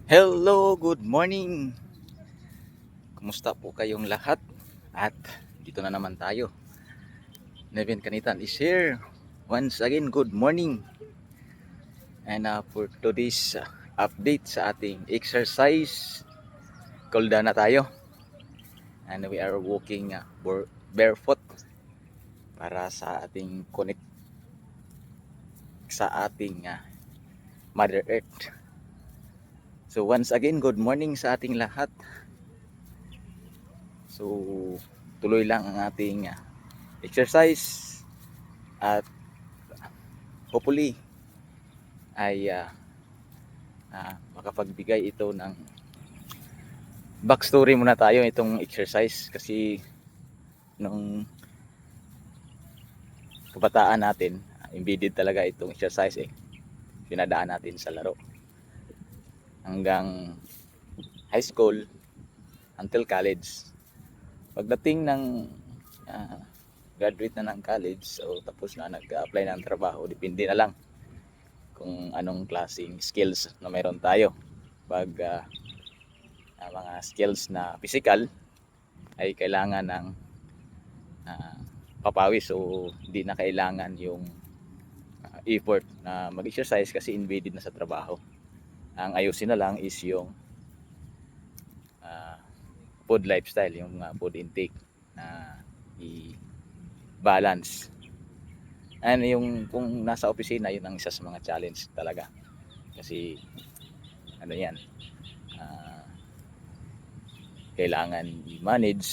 Hello, good morning. Kumusta po kayong lahat? At dito na naman tayo. Nevin Kanitan is here. Once again, good morning. And for today's update sa ating exercise, kolda na tayo. And we are walking barefoot para sa ating connect sa ating Mother Earth. So once again, good morning sa ating lahat. So tuloy lang ang ating exercise at hopefully ay makapagbigay ito ng backstory muna tayo itong exercise kasi nung kabataan natin embedded talaga itong exercise pinadaan natin sa laro hanggang high school until college. Pagdating ng graduate na ng college o tapos na nag-apply ng trabaho, depende na lang kung anong klaseng skills na mayroon tayo. Pag mga skills na physical ay kailangan ng papawis, so hindi na kailangan yung effort na mag-exercise kasi embedded na sa trabaho. Ang ayusin na lang is yung food lifestyle, yung food intake na i-balance. And yung kung nasa opisina, yun ang isa sa mga challenge talaga kasi ano yan, kailangan i-manage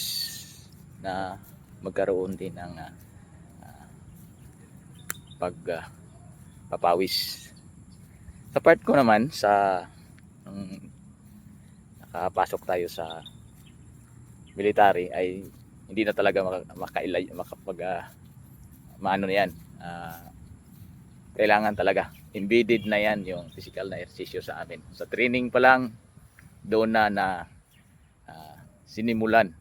na magkaroon din ng papawis. Sa part ko naman, sa nakapasok tayo sa military ay hindi na talaga maano na yan. Kailangan talaga embedded na yan yung physical na exercise sa amin. Sa training pa lang doon na sinimulan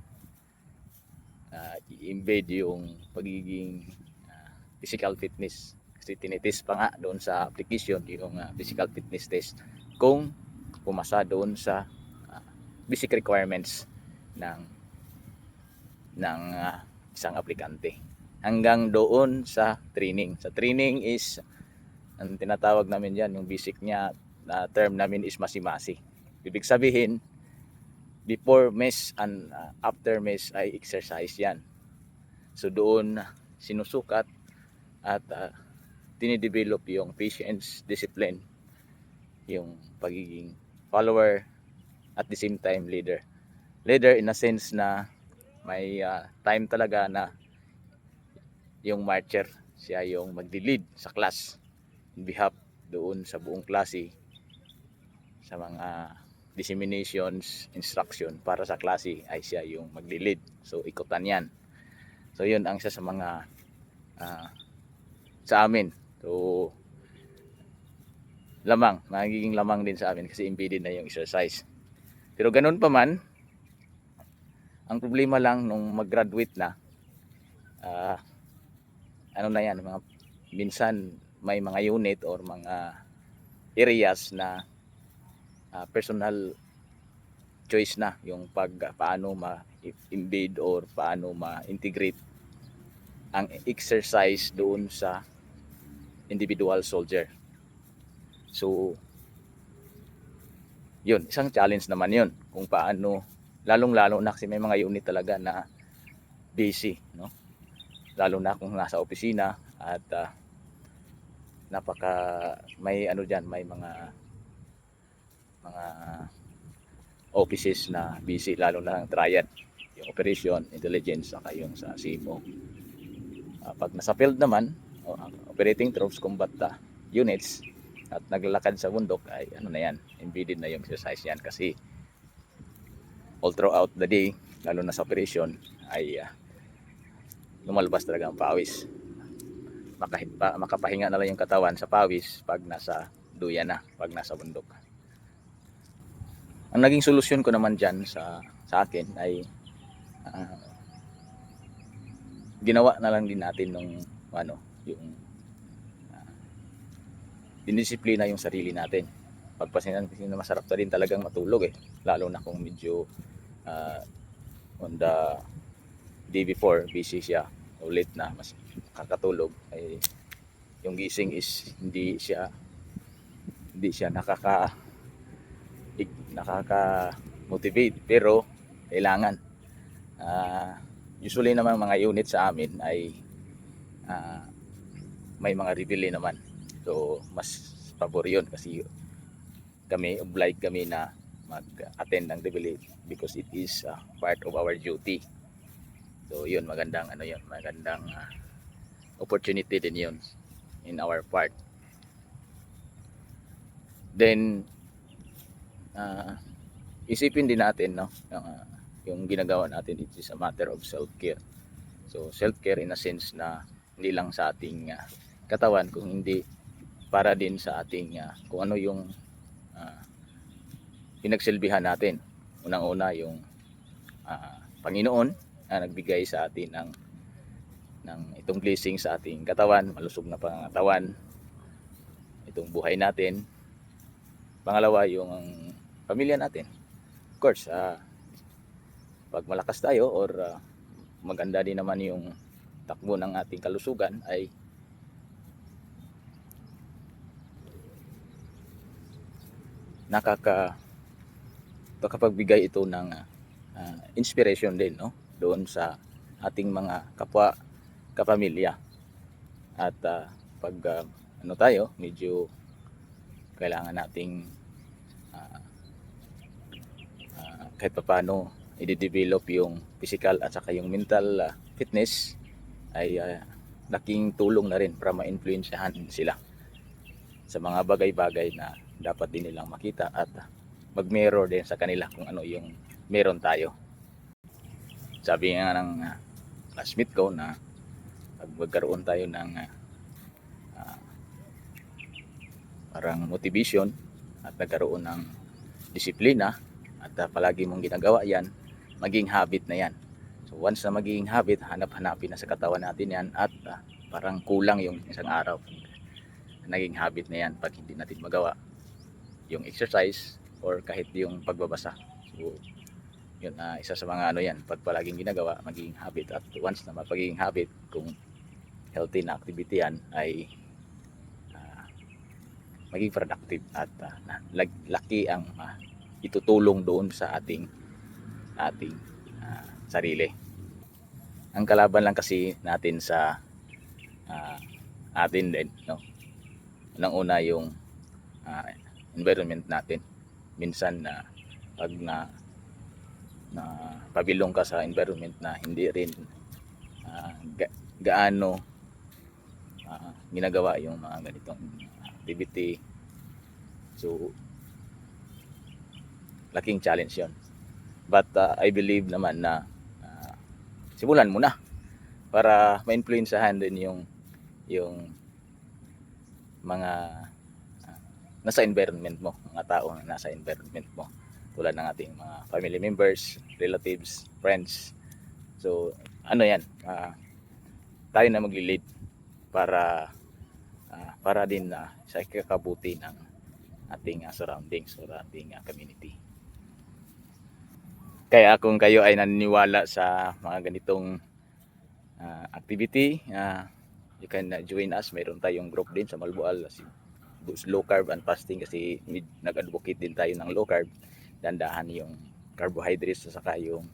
i-embed yung pagiging physical fitness kasi tinitest pa nga doon sa application yung physical fitness test kung pumasa doon sa basic requirements ng isang aplikante hanggang doon sa training. Sa training is ang tinatawag namin diyan, yung basic niya na term namin is masi-masi. Ibig sabihin before mess and after mess ay exercise yan. So doon sinusukat at dinidevelop yung patience, discipline, yung pagiging follower at the same time leader. Leader in a sense na may time talaga na yung marcher, siya yung magdi-lead sa class in behalf doon sa buong klase sa mga disseminations, instruction para sa klase ay siya yung magdi-lead. So ikutan yan. So yun ang isa sa mga sa amin. So magiging lamang din sa amin kasi embedded na yung exercise. Pero ganun pa man, ang problema lang nung mag-graduate na, ano na yan, minsan may mga unit or mga areas na personal choice na yung paano ma-embed or paano ma-integrate ang exercise doon sa individual soldier. So yun, isang challenge naman yun kung paano, lalong-lalo na kasi may mga unit talaga na busy, no? Lalo na kung nasa opisina at may ano diyan, may mga offices na busy, lalo na ng triad, yung operation, intelligence, saka yung sa CMO. Pag nasa field naman, operating troops, combat units, at naglalakad sa bundok ay ano na yan, embedded na yung exercise yan kasi all throughout the day, lalo na sa operation, ay lumalabas talaga ang pawis. Makapahinga na lang yung katawan sa pawis pag nasa duyan na, pag nasa bundok. Ang naging solusyon ko naman dyan sa akin ay ginawa na lang din natin yung dinisiplina yung sarili natin. pagpasingan kasi na masarap na din talagang matulog eh. Lalo na kung medyo on the day before busy siya o late na mas kakatulog ay yung gising is hindi siya nakaka motivate, pero kailangan usually naman mga unit sa amin ay may mga rebelli naman, so mas pabor yun kasi kami obliged kami na mag-attend ng rebelli because it is part of our duty. So yun, magandang opportunity din yun in our part. Then isipin din natin, no, yung ginagawa natin, it is a matter of self-care. So self-care in a sense na hindi lang sa ating katawan, kung hindi para din sa ating kung ano yung pinagsilbihan natin. Unang-una yung Panginoon na nagbigay sa atin ng itong blessing sa ating katawan, malusog na pangangatawan, itong buhay natin. Pangalawa yung pamilya natin. Of course, pag malakas tayo or maganda din naman yung takbo ng ating kalusugan, ay nakapagbigay ito ng inspiration din, no, doon sa ating mga kapamilya. At pag tayo, medyo kailangan nating kahit paano i-develop yung physical at saka yung mental fitness, ay laking tulong na rin para ma-influensyahan sila sa mga bagay-bagay na dapat din nilang makita at mag-mirror din sa kanila kung ano yung meron tayo. Sabi nga ng classmate ko na pag magkaroon tayo ng parang motivation at nagkaroon ng disiplina at palagi mong ginagawa yan, maging habit na yan. So once na magiging habit, hanap-hanapin na sa katawan natin yan at parang kulang yung isang araw. Naging habit na yan pag hindi natin magawa yung exercise or kahit yung pagbabasa. So yun, isa sa mga yan, pag palaging ginagawa, magiging habit. At once na mapagiging habit, kung healthy na activity yan, ay maging productive at laki ang itutulong doon sa ating sarili. Ang kalaban lang kasi natin sa atin din, no, unang-una yung environment natin. Minsan pag pabilong ka sa environment na hindi rin gaano ginagawa yung mga ganitong activity, so laking challenge yon. But I believe naman na simulan mo na para ma-influensyahan din yung mga nasa environment mo, mga tao na nasa environment mo, tulad ng ating mga family members, relatives, friends. So yan, tayo na magli-lead para din sa ikakabuti ng ating surroundings or ating community. Kaya kung kayo ay naniniwala sa mga ganitong activity, you can join us. Mayroon tayong group din sa Malboal, low carb and fasting, kasi nag-advocate din tayo ng low carb. Dandahan yung carbohydrates at saka yung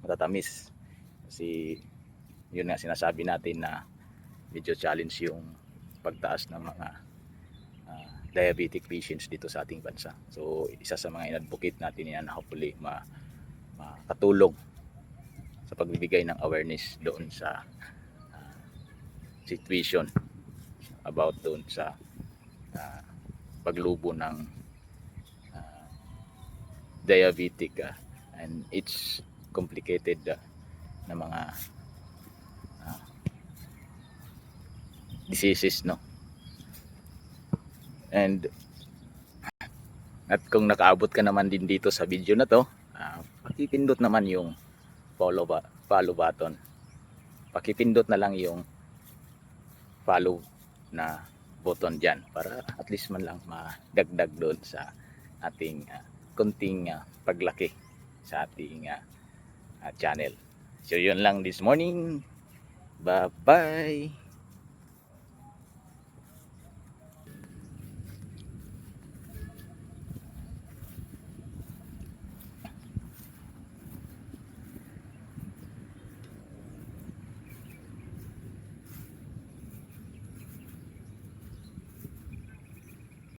matatamis, kasi yun nga sinasabi natin na medyo challenge yung pagtaas ng mga diabetic patients dito sa ating bansa. So isa sa mga in-advocate natin yan, hopefully makatulong sa pagbibigay ng awareness doon sa situation about doon sa paglubo ng diabetic and it's complicated na mga diseases, no. And at kung nakaabot ka naman din dito sa video na to, pakipindot naman yung follow button. Pakipindot na lang yung follow na button dyan para at least man lang madagdag doon sa ating kunting paglaki sa ating channel. So yun lang this morning. Bye-bye!